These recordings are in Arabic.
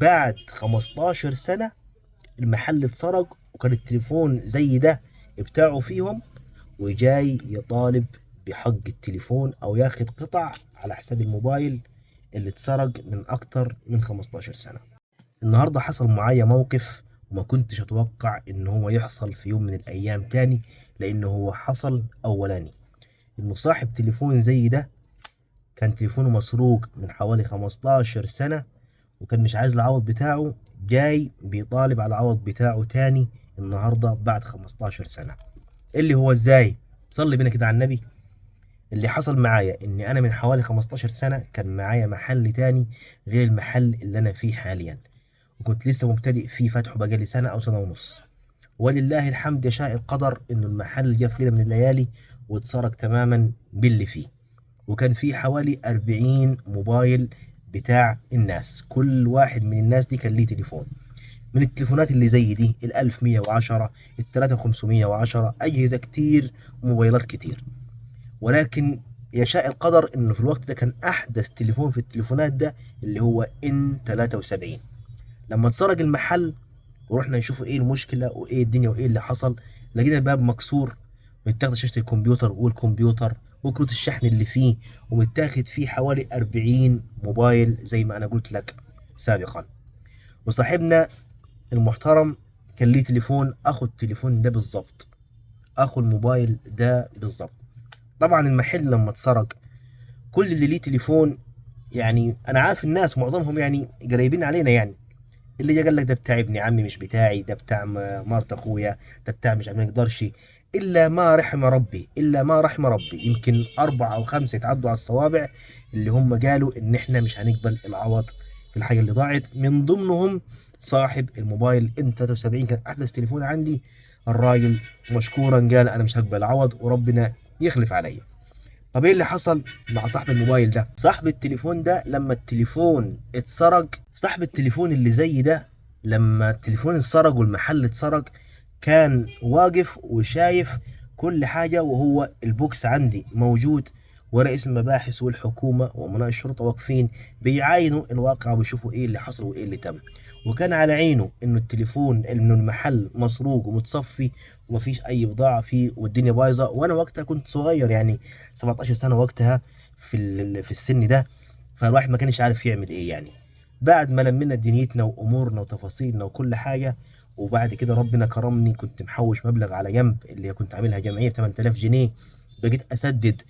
بعد 15 سنة المحل اتسرق، وكان التليفون زي ده بتاعه فيهم، وجاي يطالب بحق التليفون او ياخد قطع على حساب الموبايل اللي اتسرق من اكتر من 15 سنة. النهاردة حصل معايا موقف وما كنتش اتوقع ان هو يحصل في يوم من الايام تاني، لانه هو حصل اولاني انه صاحب تليفون زي ده كان تليفونه مسروق من حوالي 15 سنة، وكان مش عايز العوض بتاعه، جاي بيطالب على العوض بتاعه تاني النهاردة بعد 15 سنة. اللي هو ازاي؟ صلي بينا كده على النبي. اللي حصل معايا اني انا من حوالي 15 سنة كان معايا محل تاني غير المحل اللي انا فيه حاليا، وكنت لسه مبتدئ فيه فتحه بقالي سنة او سنة ونص. ولله الحمد يشاء القدر انه المحل جه في ليلة من الليالي واتسرق تماما باللي فيه. وكان فيه حوالي 40 موبايل بتاع الناس، كل واحد من الناس دي كان ليه تليفون، من التليفونات اللي زي دي ال1110، ال3510، أجهزة كتير وموبايلات كتير. ولكن يشاء القدر انه في الوقت ده كان احدث تليفون في التليفونات ده اللي هو N73. لما اتسرق المحل ورحنا نشوف ايه المشكله وايه الدنيا وايه اللي حصل، لقينا الباب مكسور، متاخد شاشه الكمبيوتر والكمبيوتر وكروت الشحن اللي فيه، ومتاخد فيه حوالي 40 موبايل زي ما انا قلت لك سابقا. وصاحبنا المحترم كان ليه تليفون اخو التليفون ده بالظبط، اخو الموبايل ده بالظبط. طبعا المحل لما اتسرق كل اللي ليه تليفون، يعني انا عارف الناس معظمهم يعني قريبين علينا، يعني اللي جا قال لك ده بتاع ابن عمي مش بتاعي، ده بتاع مرت اخويا، ده بتاع مش ما نقدرش. الا ما رحم ربي، الا ما رحم ربي، يمكن 4 أو 5 يتعدوا على الصوابع اللي هم قالوا ان احنا مش هنقبل العوض في الحاجه اللي ضاعت. من ضمنهم صاحب الموبايل M73، كان احدث تليفون عندي. الراجل مشكورا قال انا مش هقبل العوض وربنا يخلف عليا. طب ايه اللي حصل مع صاحب الموبايل ده؟ صاحب التليفون ده لما التليفون اتسرق، صاحب التليفون اللي زي ده لما التليفون اتسرق والمحل اتسرق، كان واقف وشايف كل حاجة، وهو البوكس عندي موجود، ورئيس المباحث والحكومة وأمناء الشرطة واقفين بيعاينوا الواقع ويشوفوا ايه اللي حصل وايه اللي تم. وكان على عينه انه التليفون، انه المحل مسروق ومتصفي ومفيش اي بضاعة فيه والدنيا بايظة. وانا وقتها كنت صغير، يعني 17 سنة وقتها في السن ده، فالواحد ما كانش عارف يعمل ايه يعني. بعد ما لمينا دنيتنا وامورنا وتفاصيلنا وكل حاجة، وبعد كده ربنا كرمني، كنت محوش مبلغ على جنب اللي كنت عاملها جمعية ب 8000 جنيه. بقيت اسدد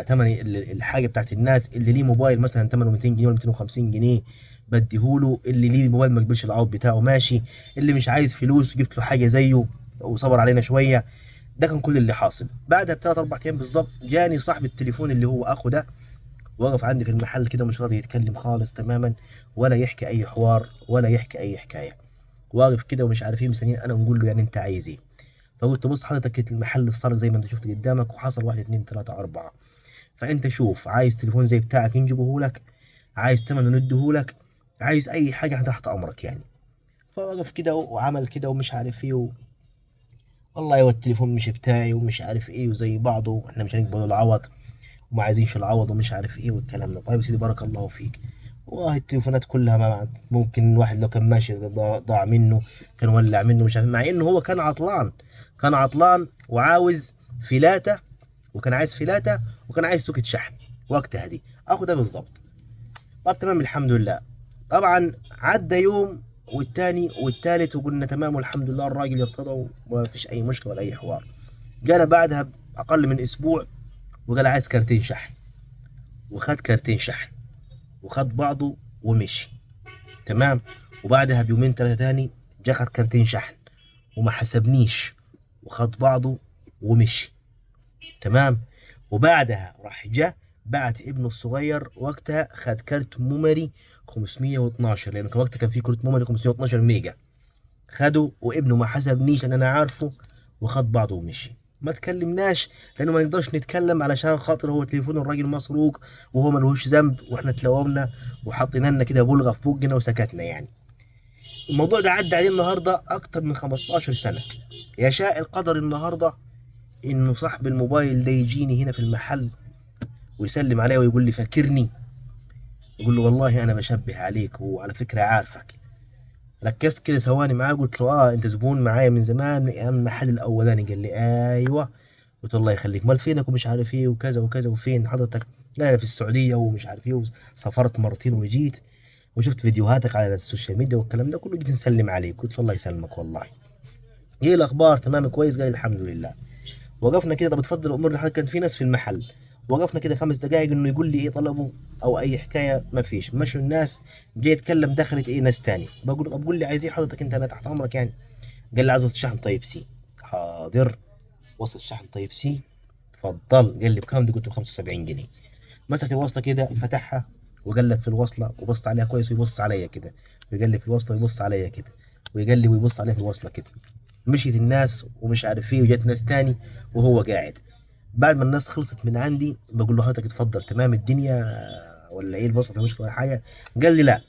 تمن الحاجة بتاعت الناس. اللي ليه موبايل مثلا ثمنه 200 جنيه ولا 250 جنيه بديهوله، اللي ليه موبايل ما قبلش العوض بتاعه ماشي، اللي مش عايز فلوس جبت له حاجة زيه وصبر علينا شوية. ده كان كل اللي حاصل. بعدها ب3 4 ايام بالظبط جاني صاحب التليفون اللي هو اخو ده، وقف عندي في المحل كده مش راضي يتكلم خالص تماما، ولا يحكي اي حوار ولا يحكي اي حكايه. واقف كده ومش عارف ايه، مستنيين انا نقول له يعني انت عايز ايه. فقلت بص حضرتك المحل اتسرق زي ما انت شفت قدامك، وحصل 1 2 3 4، فانت شوف عايز تليفون زي بتاعك نجيبه لك، عايز ثمنه نديه لك، عايز اي حاجه احنا تحت امرك يعني. فوقف كده وعمل كده ومش عارف ايه والله هو التليفون مش بتاعي ومش عارف ايه وزي بعضه، واحنا مش هنقبل العوض وما عايزينش العوض ومش عارف ايه والكلام ده. طيب يا سيدي بارك الله فيك. والله التليفونات كلها ما ممكن الواحد لو كان ماشي ضاع منه، كان ولع منه مش عارف، مع انه هو كان عطلان، كان عطلان وعاوز فلاتة، وكان عايز فلاتة وكان عايز سوكت شحن وقتها دي اخو ده بالظبط. طب تمام الحمد لله. طبعا عدى يوم والتاني والتالت وقلنا تمام والحمد لله الراجل ارتضى وما فيش اي مشكله ولا اي حوار. جانا بعدها باقل من اسبوع وقال عايز كارتين شحن، وخد كارتين شحن وخد بعضه ومشي. تمام. وبعدها بيومين 3 تاني جا خد كارتين شحن وما حسبنيش وخد بعضه ومشي. تمام. وبعدها راح جا بعت ابنه الصغير، وقتها خد كارت ميموري 512، لانه كان وقتها كان في كروت ميموري 512 ميجا. خده وابنه ما حسبنيش لان انا عارفه، وخد بعضه ومشي. ما تكلمناش لانه ما نقدرش نتكلم علشان خاطر هو تليفون الراجل مسروق وهو ملهوش ذنب، واحنا تلومنا وحطينا لنا كده بلغه في بوجنا وسكتنا يعني. الموضوع ده عدى عليه النهارده اكتر من 15 سنه. يشاء القدر النهارده انه صاحب الموبايل ده يجيني هنا في المحل ويسلم عليا ويقول لي فاكرني. يقول له والله انا بشبه عليك وعلى فكره عارفك. ركزت كده ثواني معاه، قلت له اه انت زبون معايا من زمان من ايام المحل الاولاني. قال لي ايوه. قلت له الله يخليك، مال فينك ومش عارف ايه وكذا وكذا، وفين حضرتك؟ قال انا في السعوديه ومش عارف ايه، وسافرت مرتين وجيت وشفت فيديوهاتك على السوشيال ميديا والكلام ده كله، جيت نسلم عليك. قلت له الله يسلمك والله، ايه الاخبار تمام كويس؟ قال الحمد لله. وقفنا كده، طب اتفضل امورنا حضرتك، كان في ناس في المحل. وقفنا كده 5 دقائق انه يقول لي ايه طلبه او اي حكايه، ما فيش، مشوا الناس. جاي يتكلم دخلت ايه ناس تاني، بقول له طب قول لي عايز ايه حضرتك انت، انا تحت امرك يعني. قال لي عايز وصل شحن طيب سي. حاضر، وصل شحن طيب سي، اتفضل. قال لي بكام دي؟ قلت له 75 جنيه. مسك الوصله كده فتحها وقلب في الوصله وبص عليها كويس ويبص عليا كده، ويقلب في الوصله ويبص عليا كده، ويقلب ويبص عليا في الوصله كده. مشيت الناس ومش عارف ايه، وجت ناس تاني وهو قاعد. بعد ما الناس خلصت من عندي بقول له حضرتك اتفضل تمام الدنيا ولا ايه البصمه في مشكله ولا حاجه؟ قال لي لا،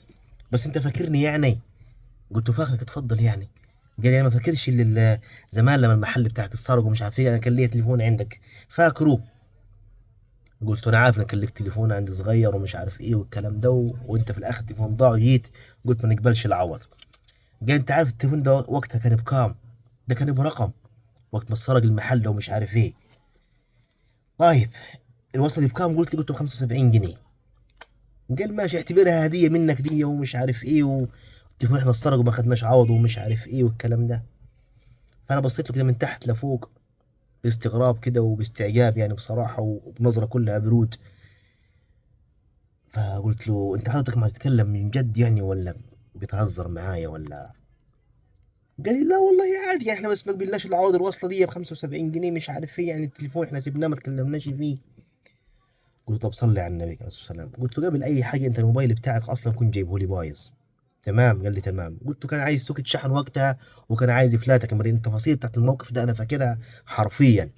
بس انت فاكرني يعني؟ قلت له فاكرك اتفضل يعني. قال لي انا ما فاكرش اللي زمان لما المحل بتاعك اتسرق ومش عارف ايه، انا كان ليا تليفون عندك فاكره؟ قلت له انا عارف انك كان لك تليفون عندي صغير ومش عارف ايه والكلام ده وانت في الاخر التليفون ضاع وجيت قلت ما نقبلش العوض. قال انت عارف التليفون ده وقتها كان بكام؟ ده كان برقم وقت ما اتسرق المحل ومش عارف ايه. طيب الوصله دي بكام؟ قلت له 75 جنيه. قال ماشي اعتبرها هديه منك دي ومش عارف ايه والتليفون احنا اتسرق وما خدناش عوض ومش عارف ايه والكلام ده. فانا بصيت له كده من تحت لفوق باستغراب كده وباستعجاب يعني بصراحه، وبنظره كلها برود. فقلت له انت حضرتك ما تتكلم من جد يعني ولا بتهزر معايا ولا؟ قال لي لا والله عادي يعني، احنا بس ما قبلناش العوض الوصله دي ب 75 جنيه مش عارف ايه يعني، التليفون احنا سيبناه ما تكلمناش فيه. قلت له طب صلي على النبي عليه الصلاه والسلام. قلت له قبل اي حاجه انت الموبايل بتاعك اصلا كنت جايبه لي بايظ تمام؟ قال لي تمام. قلت له كان عايز سوكت شحن وقتها وكان عايز فلاته كمان، التفاصيل بتاعت الموقف ده انا فاكرها حرفيا.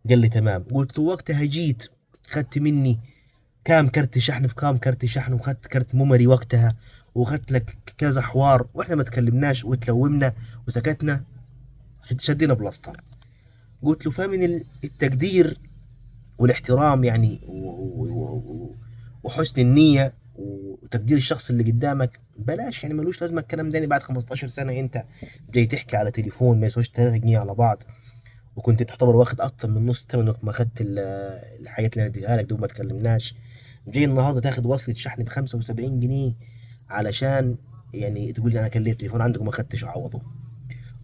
قال لي تمام. قلت له وقتها جيت خدت مني كام كرت شحن في كام كرت شحن، وخدت كرت ميموري وقتها، وخدت لك كذا حوار واحنا ما تكلمناش وتلومنا وسكتنا، شدينا بلاستر. قلت له فمن التقدير والاحترام يعني وحسن النية وتقدير الشخص اللي قدامك بلاش يعني، ملوش لازمه الكلام ده يعني. بعد 15 سنه انت جاي تحكي على تليفون ما يسواش 3 جنيه على بعض، وكنت تعتبر واخد اكتر من نص ثمن وقت ما خدت الحاجات اللي انا اديتها لك دي وما تكلمناش. جاي النهارده تاخد وصلة شحن ب 75 جنيه علشان يعني تقول لي انا كان ليا تليفون عندك وما خدتش عوضه.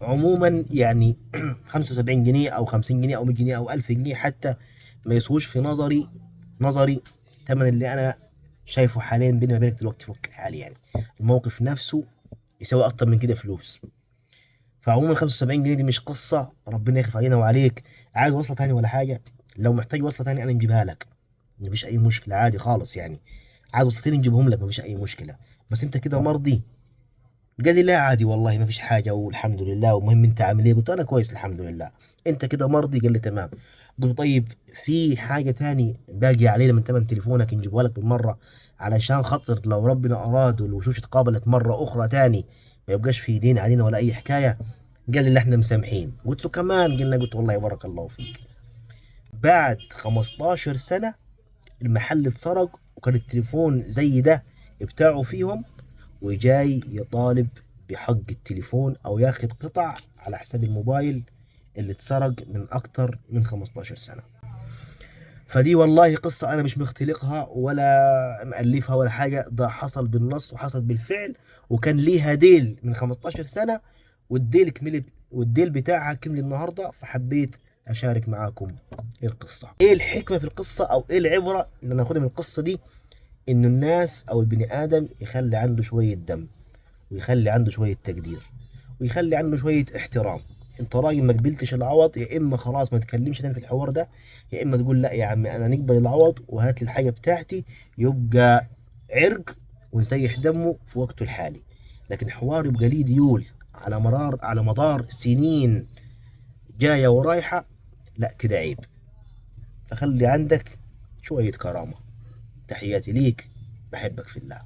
عموما يعني 75 جنيه او 50 جنيه او 100 جنيه او 1000 جنيه حتى ما يسووش في نظري ثمن اللي انا شايفه حاليا بيني وبينك دلوقتي في الوقت الحالي يعني. الموقف نفسه يساوي اكتر من كده فلوس. فعموما 75 جنيه دي مش قصه، ربنا يخلف علينا وعليك. عايز وصله تاني ولا حاجه؟ لو محتاج وصله تاني انا نجيبها لك، مفيش اي مشكله عادي خالص يعني. عايز وصلتين نجيبهم لك مفيش اي مشكله، بس انت كده مرضي؟ قال لي لا عادي والله ما فيش حاجه والحمد لله، ومهم انت عامل ايه؟ قلت له انا كويس الحمد لله. انت كده مرضي؟ قال لي تمام. قلت له طيب في حاجه تاني باقي علينا من ثمن تليفونك نجيبها لك بالمره علشان خاطر لو ربنا اراد والوشوش اتقابلت مره اخرى تاني ما يبقاش في دين علينا ولا اي حكايه؟ قال لي لا احنا مسامحين. قلت له كمان؟ قلنا. قلت والله بارك الله فيك. بعد 15 سنه المحل اتسرق وكان التليفون زي ده بتاعه فيهم، وجاي يطالب بحق التليفون او ياخد قطع على حساب الموبايل اللي اتسرق من اكتر من 15 سنة. فدي والله قصة انا مش مختلقها ولا مؤلفها ولا حاجة، ده حصل بالنص وحصل بالفعل، وكان ليها ديل من 15 سنة، والديل كمل، والديل بتاعها كمل النهاردة، فحبيت اشارك معاكم القصة. ايه الحكمة في القصة او ايه العبرة اللي ناخدها من القصة دي؟ انه الناس او البني ادم يخلي عنده شوية دم، ويخلي عنده شوية تقدير، ويخلي عنده شوية احترام. انت راجل ما قبلتش العوض، يا اما خلاص ما تكلمش تاني في الحوار ده، يا اما تقول لا يا عم انا نقبل العوض وهات لي الحاجة بتاعتي، يبقى عرق ونسيح دمه في وقته الحالي. لكن حوار يبقى ليه ديول على مدار سنين جاية ورايحة، لا كده عيب. فخلي عندك شوية كرامة. تحياتي ليك، بحبك في الله.